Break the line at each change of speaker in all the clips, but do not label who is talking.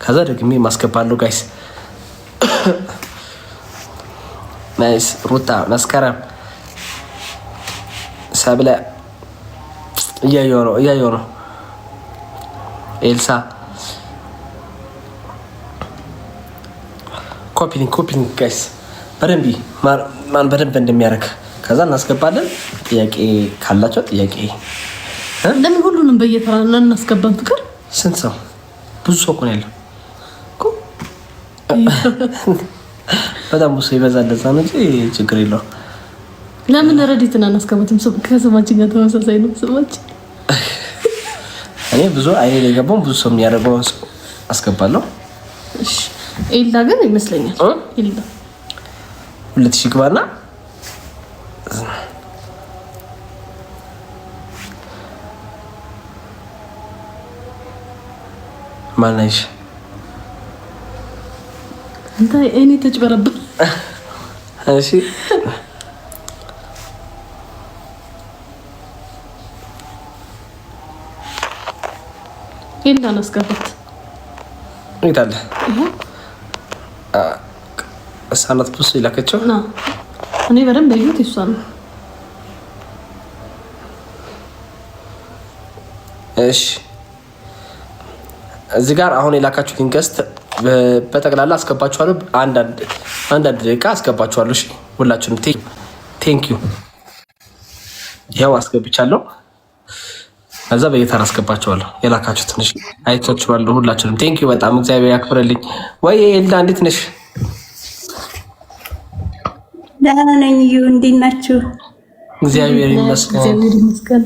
ከዛ ደግሜ ማስገባለሁ ጋይስ። ናይስ ሩታ መስከረም ሰብለ እያየሁ ነው። ኤልሳ ኮፒሊንግ ጋይስ በደንብ ማን በደንብ እንደሚያደርግ ከዛ እናስገባለን። ጥያቄ ካላቸው ጥያቄ
ለምን ሁሉንም በየተራ እናስገባን? ፍቅር
ስንት ሰው? ብዙ ሰው እኮ ነው ያለው። በጣም ብዙ ይበዛል። ለዛ ነው እንጂ ችግር የለውም።
ለምን ረዲትን አናስገባትም? ከስማችን ጋር ተመሳሳይ ነው ስማችን።
እኔ ብዙ አይኔ ላይ ገባው ብዙ ሰው የሚያደርገውን ሰው አስገባለሁ።
እሺ ኤልዳ ግን ይመስለኛል ኤልዳ
2000 ግባና ማናይሽ
እንታ እኔ ተጭበረብ።
እሺ
ኤልዳ አስገባት
ይታለ እሳናት ፕሉስ ይላከቸው
ና እኔ በደንብ ያዩት ይሷል።
እሺ እዚህ ጋር አሁን የላካችሁትን ገስት በጠቅላላ አስገባችኋለሁ። አንዳንድ ደቂቃ አስገባችኋለሁ። እሺ ሁላችሁንም ቴንክ ዩ። ያው አስገብቻለሁ። ከዛ በየተራ አስገባችኋለሁ። የላካችሁ ትንሽ አይቶችኋለሁ። ሁላችሁንም ቴንክ ዩ በጣም እግዚአብሔር ያክብርልኝ። ወይ ኤልዳ እንዴት ነሽ?
ደህና ነኝ። እንዴት ናችሁ?
እግዚአብሔር ይመስገን።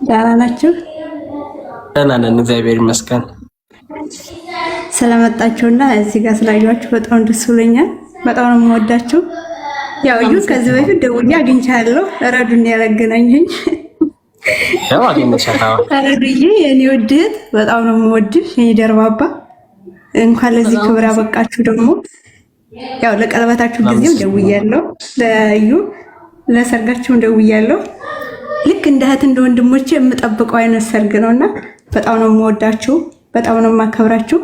ደህና ናችሁ?
ደህና ነን እግዚአብሔር ይመስገን።
ስለመጣችሁና እዚህ ጋር ስላያችሁ በጣም ደስ ብሎኛል። በጣም ነው የምወዳችሁ። ያው ከዚህ በፊት ደውዬ አግኝቻለሁ። ረዱን ያገናኘኝ
ያው አግኝቻለሁ።
ረዱዬ የኔ ውድት በጣም ነው የምወድሽ የኔ ደርባባ። እንኳን ለዚህ ክብር አበቃችሁ። ደግሞ ያው ለቀለበታችሁ ጊዜም ደውያለሁ፣ ለሰርጋችሁም ደውያለሁ። ልክ እንደ እህት እንደ ወንድሞቼ የምጠብቀው አይነት ሰርግ ነውና በጣም ነው የምወዳችሁ፣ በጣም ነው የማከብራችሁ።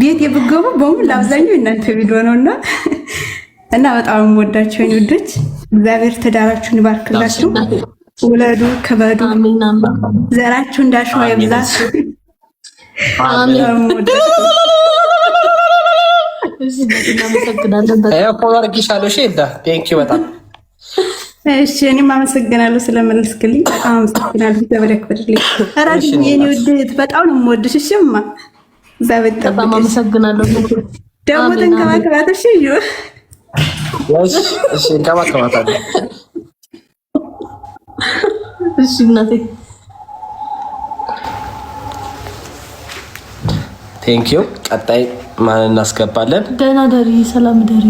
ቤት የብገቡ በሙሉ አብዛኛው እናንተ ቪዲዮ ነውና እና በጣም ነው የምወዳችሁ የኔ ውዶች። እግዚአብሔር ትዳራችሁን ይባርክላችሁ። ውለዱ፣ ክበዱ፣ ዘራችሁ እንዳሸዋ ይብዛ። አሜን። እሺ እኔም አመሰግናለሁ ስለመለስክልኝ። በጣም አመሰግናለሁ። ተበረክበልኝ። አራዲ የኔ ውድት በጣም ነው የምወድሽ። እሺማ ዘበት
በጣም አመሰግናለሁ።
ደግሞ ተንከባከባት። እሺ
እሺ እንከባከባታለሁ።
እሺ እናቴ
ቴንክ ዩ። ቀጣይ ማን እናስገባለን?
ደህና ደሪ፣ ሰላም ደሪ።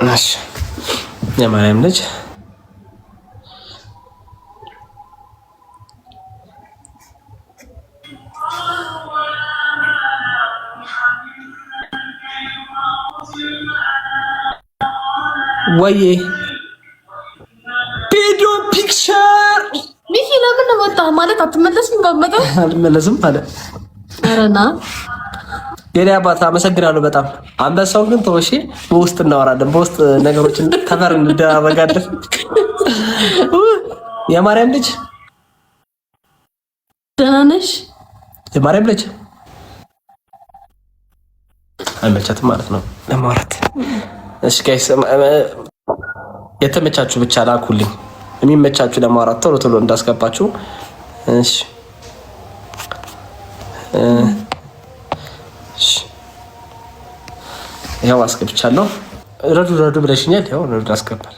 እሺ የማርያም ልጅ ወይዬ ቪዲዮ ፒክቸር
ሚኪ ለምን መጣ ማለት አትመለስም? ባመጣ
አልመለስም ማለት
አረና
የኔ አባት አመሰግናለሁ በጣም። አንበሳው ግን ተወሺ፣ በውስጥ እናወራለን። በውስጥ ነገሮችን ከበር እንደራረጋለን። የማርያም ልጅ
ደህና ነሽ?
የማርያም ልጅ አይመቻትም ማለት ነው ለማውራት። እሺ ጋይስ የተመቻችሁ ብቻ ላኩልኝ፣ የሚመቻችሁ ለማውራት ቶሎ ቶሎ እንዳስገባችሁ። እሺ ያው አስገብቻለሁ። ረዱ ብለሽኛል። ያው ረዱ አስገባል።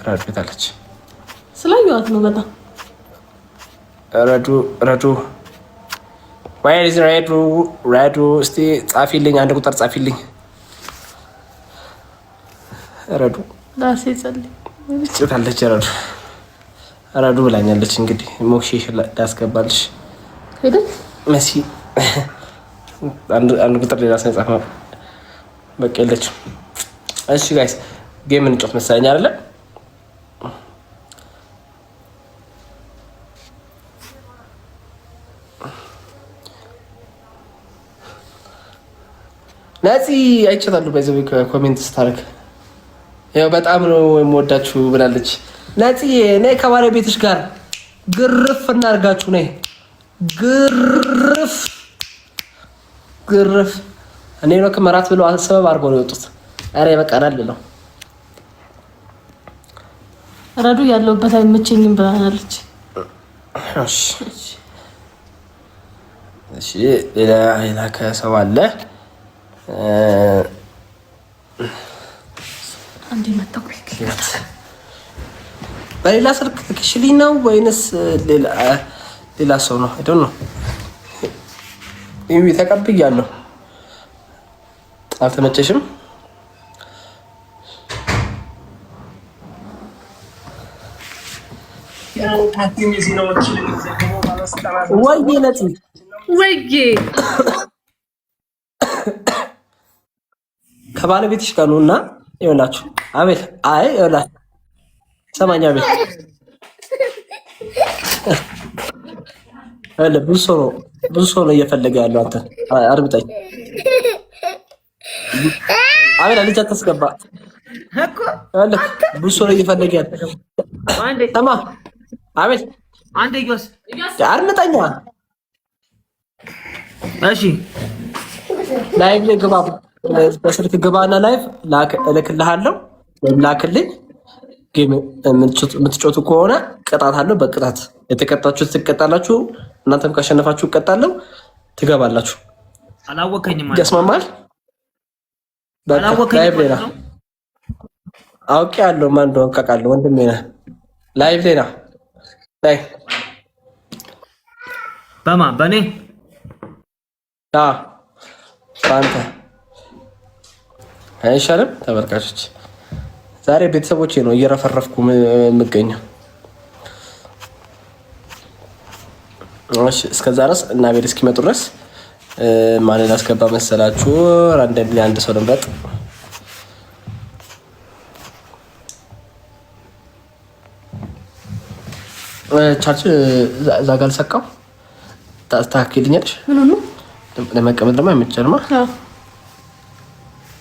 ረዱ ቤታለች
ስላየኋት ነው በጣም
ረዱ ወይስ ረዱ እስቲ ጻፊልኝ፣ አንድ ቁጥር ጻፊልኝ። ረዱ
ዳሴ ጸልይ
ጽታለች። ረዱ ብላኛለች። እንግዲህ ሞክሼሽ ላስገባልሽ
ሄደ
መሲ አንድ ቁጥር ሌላ ሰው ጻፈ። በቃ የለችም። እሺ ጋይስ ጌም እንጫወት መሰለኝ አይደለ? ናፂ አይቻታለሁ። በዚህ ኮሜንት ስታደርግ ያው በጣም ነው የምወዳችሁ ብላለች። ናፂ ነይ ከባለቤትሽ ጋር ግርፍ እናርጋችሁ። ነይ ግርፍ ግርፍ። እኔ ነው ከመራት ብለው ሰበብ አድርገው ነው የወጡት። ኧረ ይበቃናል ብለው
ረዱ ያለውበት አይመቸኝም ብላናለች።
እሺ ሌላ ከሰው አለ
አንዴ መጣው።
በሌላ ስልክ ልክሽልኝ ነው ወይንስ ሌላ ሰው ነው? አይደል ነው ይሄ ተቀብያለሁ። አልተመቸሽም? ወይዬ ነፂ
ወይዬ
ከባለቤትሽ ጋር ነውና ይኸውላችሁ። አቤል አይ ይኸውላችሁ ሰማኛ ቤት አለ ብዙ ሰው ነው እየፈለገ ያለው። አንተ አርብጠኝ አቤል ልጅ አታስገባ እኮ አለ ብዙ ሰው ነው እየፈለገ ያለው። ሰማ አቤል አንተ ይጎስ አርምጠኛ። እሺ ላይቭ ላይ ግባ፣ በስልክ ግባና ላይቭ እልክልሃለሁ ወይም ላክልኝ። ጌም የምትጮቱ ከሆነ ቅጣት አለው። በቅጣት የተቀጣችሁ ትቀጣላችሁ። እናንተም ካሸነፋችሁ እቀጣለሁ። ትገባላችሁ።
አላወከኝም።
ያስማማል። ላይቭ ላይ ነው። አውቄ ያለው ማን እንደሆነ ካውቃለሁ። ወንድሜ ነህ። ላይቭ ላይ ነው። ላይ
በማን በእኔ
በአንተ አይሻልም? ተመልካቾች ዛሬ ቤተሰቦቼ ነው እየረፈረፍኩ የምገኘው። እስከዛ ድረስ እና ቤት እስኪመጡ ድረስ ማንን አስገባ መሰላችሁ? ራንደም ላይ አንድ ሰው ልምረጥ። ቻርጅ እዛ ጋር አልሰካው ታስተካክልኛለሽ?
ምን ነው
ለመቀመጥ ደግሞ አይመቸኝማ።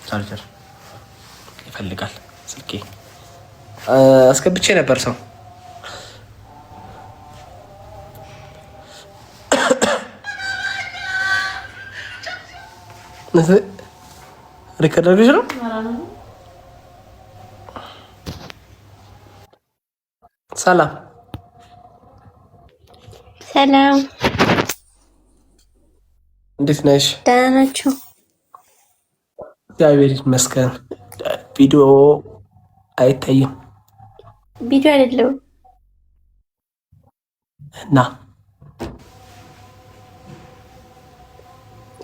ቻርጀር ይፈልጋል ስልኬ። አስገብቼ ነበር ሰው ሪከርድ አድርገሽ ነው። ሰላም
ሰላም፣
እንዴት ነሽ?
ደህና ናችሁ?
እግዚአብሔር ይመስገን። ቪዲዮ አይታይም።
ቪዲዮ አይደለም
እና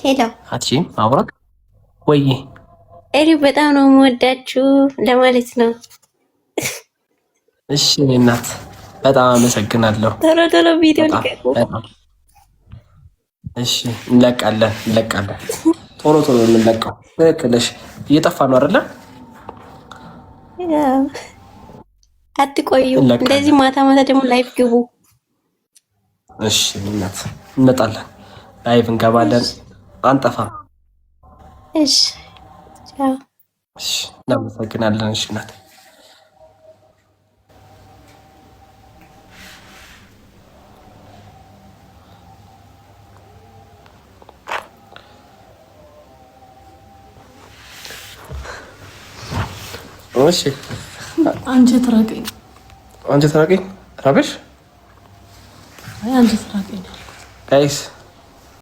ሄሎ፣
አትሺም ማውራት ወይ?
እሪ በጣም ነው የምወዳችሁ ለማለት ነው።
እሺ እናት በጣም አመሰግናለሁ።
ቶሎ ቶሎ ቪዲዮ ልቀቁ።
እሺ እንለቃለን። ቶሎ ቶሎ እንለቀው። ትክክለሽ። እየጠፋ ነው አይደለ?
አትቆዩ። እንደዚህ ማታ ማታ ደግሞ ላይቭ ግቡ።
እሺ እናት እንመጣለን። ላይቭ እንገባለን። አንጠፋ።
እሺ ቻው።
እሺ እናመሰግናለን። እሺ እናት እሺ
አንጀት ራቀኝ።
ራበሽ?
አንጀት ራቀኝ
ጋይስ